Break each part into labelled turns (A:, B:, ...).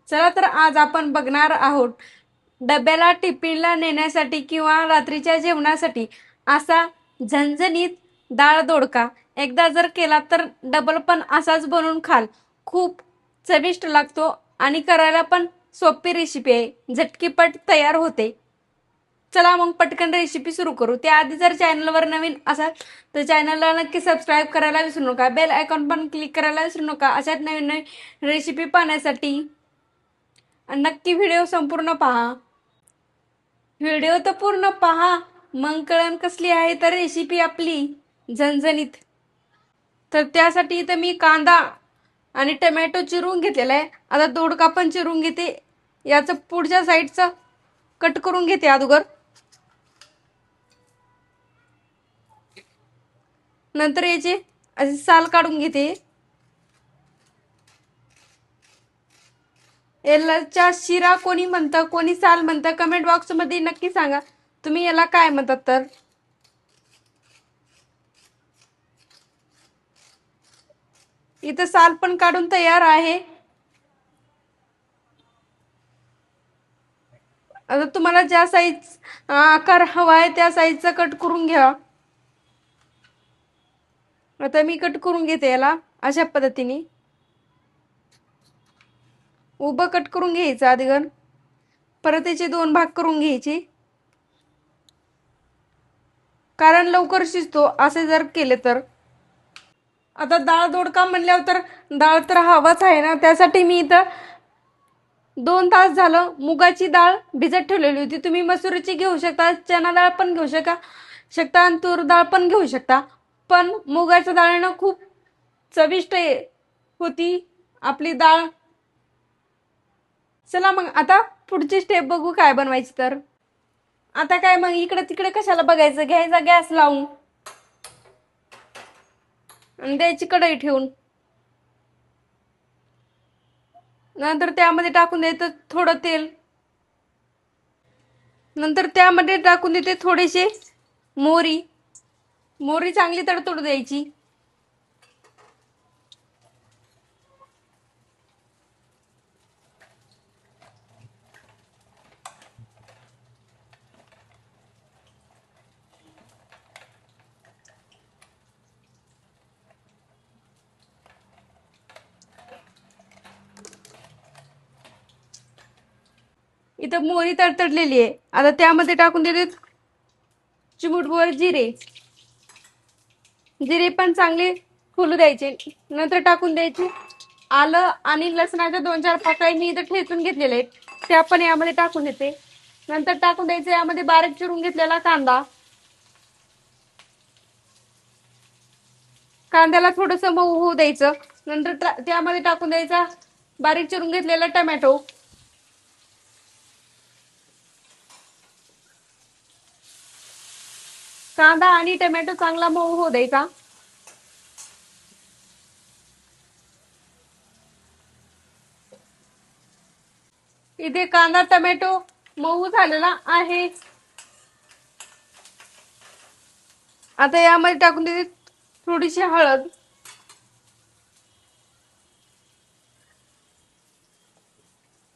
A: चला तर आज आपण बघणार आहोत डब्याला टिफिनला नेण्यासाठी किंवा रात्रीच्या जेवणासाठी असा झणझणीत डाळ दोडका एकदा जर केला तर डबल पण असाच बनवून खाल. खूप चविष्ट लागतो आणि करायला पण सोपी रेसिपी आहे, झटकीपट तयार होते. चला मग पटकन रेसिपी सुरू करू. त्याआधी जर चॅनलवर नवीन असाल तर चॅनलला नक्की सबस्क्राईब करायला विसरू नका, बेल आयकॉन पण क्लिक करायला विसरू नका अशाच नवीन नवीन रेसिपी पाहण्यासाठी. नक्की व्हिडिओ संपूर्ण पहा. व्हिडिओ तर पूर्ण पहा, मग कळण कसली आहे तर रेसिपी आपली झणझणीत. तर त्यासाठी इथं मी कांदा आणि टमॅटो चिरून घेतलेला आहे. आता दोडका पण चिरून घेते. याचं पुढच्या साईडचं कट करून घेते अगोदर. नंतर याचे असे साल काढून घेते. याला शिरा कोणी म्हणतं, कोणी साल म्हणतं, कमेंट बॉक्स मध्ये नक्की सांगा तुम्ही याला काय म्हणतात. तर इथं साल पण काढून तयार आहे. आता तुम्हाला ज्या साईज आकार हवा आहे त्या साईजचा कट करून घ्या. आता मी कट करून घेते याला अशा पद्धतीने. उभं कट करून घ्यायचं आधीगण, परत याचे दोन भाग करून घ्यायचे, कारण लवकर शिजतो असे जर केले तर. आता डाळ दोडका म्हणल्यावर तर डाळ तर हवाच आहे ना, त्यासाठी मी इथं 2 तास झालं मुगाची डाळ भिजत ठेवलेली होती. तुम्ही मसुरीची घेऊ शकता, चना डाळ पण घेऊ शकता आणि तूर डाळ पण घेऊ शकता. पण मुगाच्या डाळीनं खूप चविष्ट होती आपली डाळ. चला मग आता पुढची स्टेप बघू काय बनवायची. तर आता काय मग इकडे तिकडे कशाला बघायचं, घ्यायचा गॅस लावून आणि द्यायची कढई ठेवून. नंतर त्यामध्ये टाकून द्यायचं थोडं तेल. नंतर त्यामध्ये टाकून देते थोडेसे मोहरी. मोहरी चांगली तडतडू द्यायची. इथं मोहरी तडतडलेली आहे. आता त्यामध्ये टाकून देते चिमूटभर जिरे. जिरे पण चांगले फुलू द्यायचे. नंतर टाकून द्यायचे आलं आणि लसणाच्या 2-4 पाकळ्या मी इथं ठेचून घेतलेले आहेत, त्या पण यामध्ये टाकून देते. नंतर टाकून द्यायचे यामध्ये बारीक चिरून घेतलेला कांदा. कांद्याला थोडस मऊ होऊ द्यायचं. नंतर त्यामध्ये टाकून द्यायचा बारीक चिरून घेतलेला टोमॅटो. कांदा आणि टोमॅटो चांगला मऊ होऊ द्यायचा. इथे कांदा टोमॅटो मऊ झालेला आहे. आता यामध्ये टाकून देते थोडीशी हळद.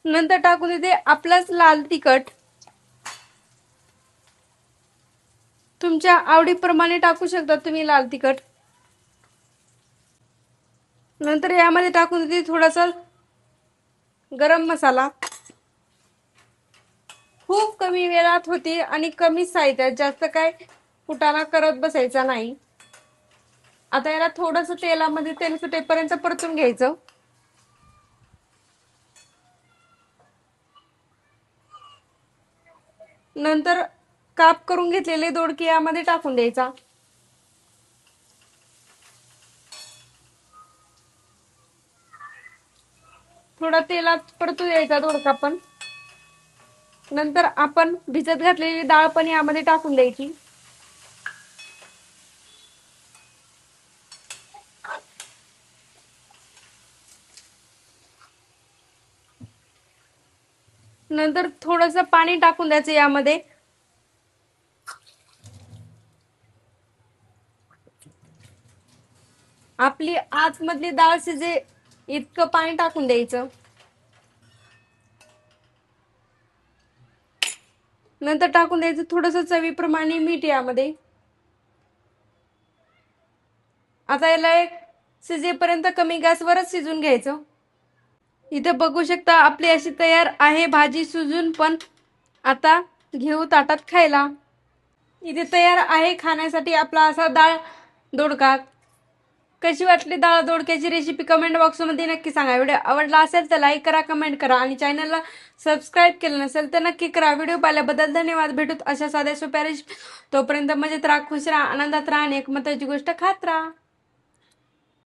A: नंतर टाकून देते आपलाच लाल तिखट. तुमच्या आवडीप्रमाणे टाकू शकता तुम्ही लाल तिखट. नंतर यामध्ये टाकून देते थोडासा गरम मसाला. खूप कमी वेळात होती आणि कमी साहित्यात, जास्त काय कुटाणा करत बसायचा नाही. आता याला थोडस तेलामध्ये तेल सुटेपर्यंत परतून घ्यायचं. नंतर काप करून घेतलेले दोडके यामध्ये टाकून द्यायचा. थोडा तेलात परतू द्यायचा दोडका पण. नंतर आपण भिजत घातलेली डाळ पण यामध्ये टाकून द्यायची. नंतर थोडस पाणी टाकून द्यायचं यामध्ये. आपली आतमधली डाळ शिजे इतकं पाणी टाकून द्यायचं. नंतर टाकून द्यायचं थोडंसं चवीप्रमाणे मीठ यामध्ये. आता याला एक शिजेपर्यंत कमी गॅसवरच शिजून घ्यायचं. इथे बघू शकता आपली अशी तयार आहे भाजी शिजून. पण आता घेऊ ताटात खायला. इथे तयार आहे खाण्यासाठी आपला असा डाळ दोडका. कशी वाटली डाळ दोडक्याची रेसिपी कमेंट बॉक्समध्ये नक्की सांगा. व्हिडिओ आवडला असेल तर लाईक करा, कमेंट करा आणि चॅनलला सबस्क्राईब केलं नसेल तर नक्की करा. व्हिडिओ पाहिल्याबद्दल धन्यवाद. भेटूत अशा साध्या सोप्या रेसिपी. तोपर्यंत मजेत राहा, खुश राहा, आनंदात राहा आणि एक महत्त्वाची गोष्ट खात राहा.